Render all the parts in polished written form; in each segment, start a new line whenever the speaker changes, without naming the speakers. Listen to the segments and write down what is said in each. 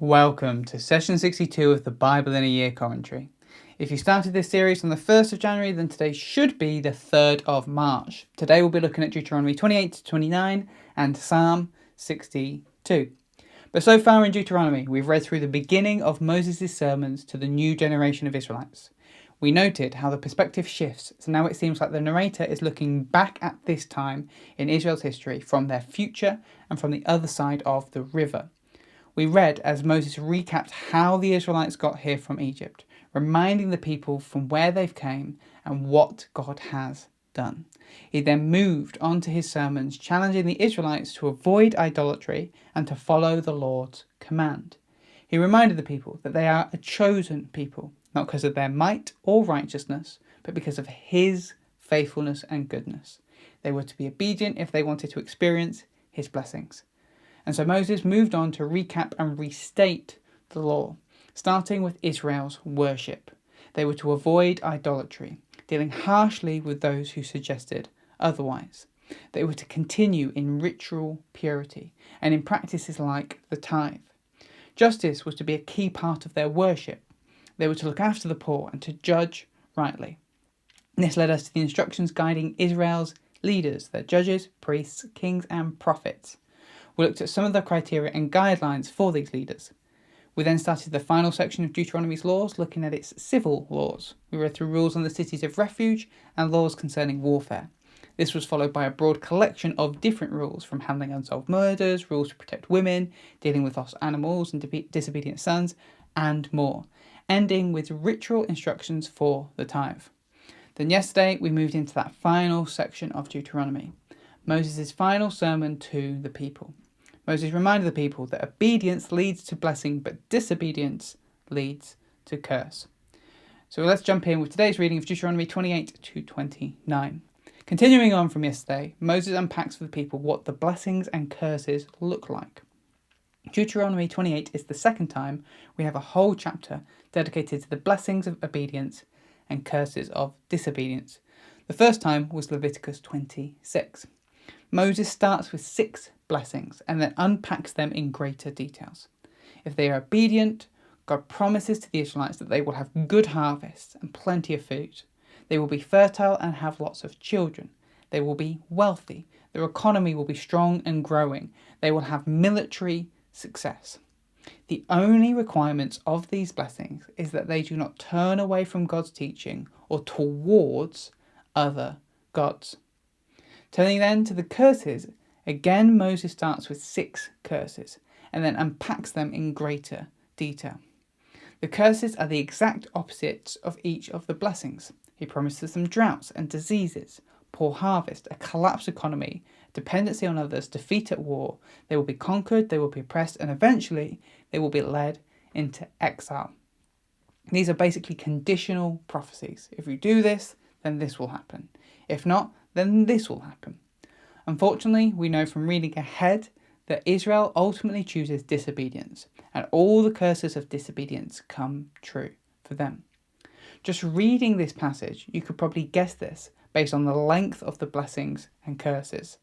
Welcome to session 62 of the Bible in a Year commentary. If you started this series on the 1st of January, then today should be the 3rd of March. Today we'll be looking at Deuteronomy 28 to 29 and Psalm 62. But so far in Deuteronomy, we've read through the beginning of Moses' sermons to the new generation of Israelites. We noted how the perspective shifts, so now it seems like the narrator is looking back at this time in Israel's history from their future and from the other side of the river. We read as Moses recapped how the Israelites got here from Egypt, reminding the people from where they've came and what God has done. He then moved on to his sermons, challenging the Israelites to avoid idolatry and to follow the Lord's command. He reminded the people that they are a chosen people, not because of their might or righteousness, but because of his faithfulness and goodness. They were to be obedient if they wanted to experience his blessings. And so Moses moved on to recap and restate the law, starting with Israel's worship. They were to avoid idolatry, dealing harshly with those who suggested otherwise. They were to continue in ritual purity and in practices like the tithe. Justice was to be a key part of their worship. They were to look after the poor and to judge rightly. This led us to the instructions guiding Israel's leaders, their judges, priests, kings, and prophets. We looked at some of the criteria and guidelines for these leaders. We then started the final section of Deuteronomy's laws, looking at its civil laws. We read through rules on the cities of refuge and laws concerning warfare. This was followed by a broad collection of different rules, from handling unsolved murders, rules to protect women, dealing with lost animals and disobedient sons, and more, ending with ritual instructions for the tithe. Then yesterday we moved into that final section of Deuteronomy, Moses' final sermon to the people. Moses reminded the people that obedience leads to blessing, but disobedience leads to curse. So let's jump in with today's reading of Deuteronomy 28 to 29. Continuing on from yesterday, Moses unpacks for the people what the blessings and curses look like. Deuteronomy 28 is the second time we have a whole chapter dedicated to the blessings of obedience and curses of disobedience. The first time was Leviticus 26. Moses starts with 6 blessings and then unpacks them in greater details. If they are obedient, God promises to the Israelites that they will have good harvests and plenty of food. They will be fertile and have lots of children. They will be wealthy. Their economy will be strong and growing. They will have military success. The only requirements of these blessings is that they do not turn away from God's teaching or towards other gods. Turning then to the curses, again Moses starts with 6 curses and then unpacks them in greater detail. The curses are the exact opposites of each of the blessings. He promises them droughts and diseases, poor harvest, a collapsed economy, dependency on others, defeat at war. They will be conquered, they will be oppressed, and eventually they will be led into exile. These are basically conditional prophecies. If you do this, then this will happen. If not, then this will happen. Unfortunately, we know from reading ahead that Israel ultimately chooses disobedience, and all the curses of disobedience come true for them. Just reading this passage, you could probably guess this based on the length of the blessings and curses.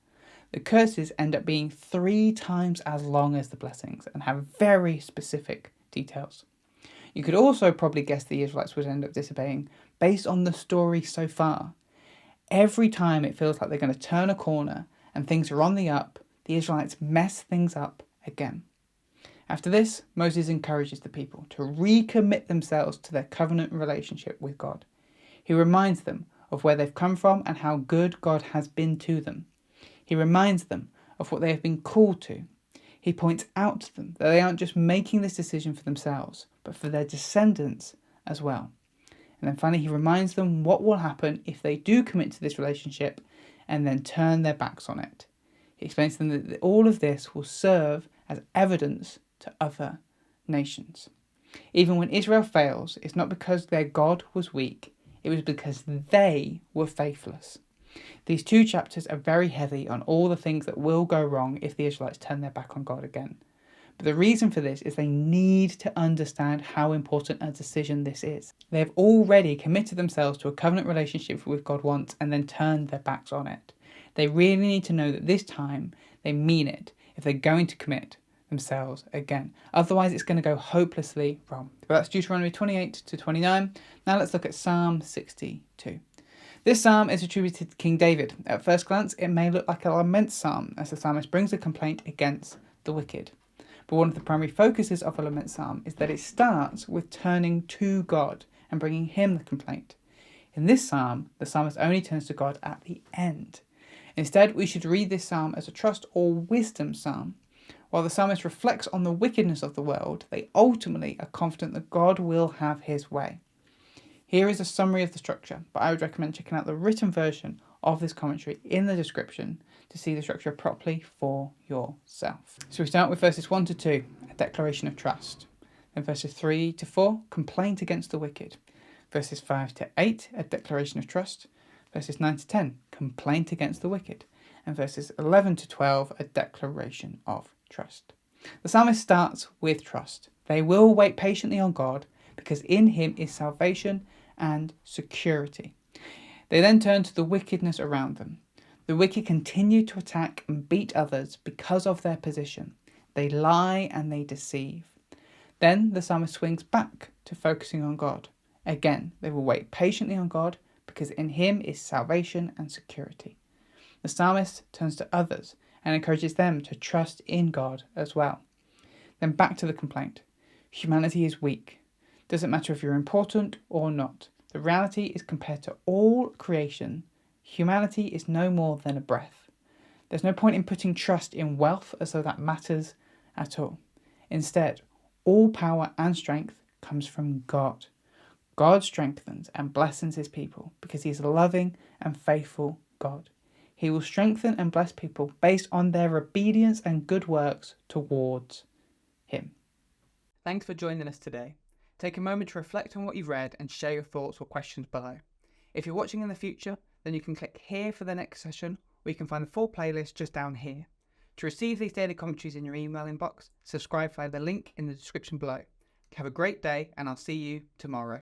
The curses end up being 3 times as long as the blessings and have very specific details. You could also probably guess the Israelites would end up disobeying based on the story so far. Every time it feels like they're going to turn a corner and things are on the up, the Israelites mess things up again. After this, Moses encourages the people to recommit themselves to their covenant relationship with God. He reminds them of where they've come from and how good God has been to them. He reminds them of what they have been called to. He points out to them that they aren't just making this decision for themselves, but for their descendants as well. And then finally, he reminds them what will happen if they do commit to this relationship and then turn their backs on it. He explains to them that all of this will serve as evidence to other nations. Even when Israel fails, it's not because their God was weak, it was because they were faithless. These 2 chapters are very heavy on all the things that will go wrong if the Israelites turn their back on God again. But the reason for this is they need to understand how important a decision this is. They have already committed themselves to a covenant relationship with God once and then turned their backs on it. They really need to know that this time they mean it. If they're going to commit, themselves again. Otherwise, it's going to go hopelessly wrong. But that's Deuteronomy 28 to 29. Now let's look at Psalm 62. This psalm is attributed to King David. At first glance, it may look like a lament psalm, as the psalmist brings a complaint against the wicked. But one of the primary focuses of a lament psalm is that it starts with turning to God and bringing him the complaint. In this psalm, the psalmist only turns to God at the end. Instead, we should read this psalm as a trust or wisdom psalm. While the psalmist reflects on the wickedness of the world, they ultimately are confident that God will have his way. Here is a summary of the structure, but I would recommend checking out the written version of this commentary in the description to see the structure properly for yourself. So we start with verses 1 to 2, a declaration of trust. Then verses 3 to 4, complaint against the wicked. Verses 5 to 8, a declaration of trust. Verses 9 to 10, complaint against the wicked. And verses 11 to 12, a declaration of trust. The psalmist starts with trust. They will wait patiently on God because in him is salvation and security. They then turn to the wickedness around them. The wicked continue to attack and beat others because of their position. They lie and they deceive. Then the psalmist swings back to focusing on God. Again, they will wait patiently on God because in him is salvation and security. The psalmist turns to others and encourages them to trust in God as well. Then back to the complaint. Humanity is weak. Doesn't matter if you're important or not. The reality is compared to all creation, humanity is no more than a breath. There's no point in putting trust in wealth as though that matters at all. Instead, all power and strength comes from God. God strengthens and blesses his people because he is a loving and faithful God. He will strengthen and bless people based on their obedience and good works towards him. Thanks for joining us today. Take a moment to reflect on what you've read and share your thoughts or questions below. If you're watching in the future, then you can click here for the next session, or you can find the full playlist just down here. To receive these daily commentaries in your email inbox, subscribe via the link in the description below. Have a great day, and I'll see you tomorrow.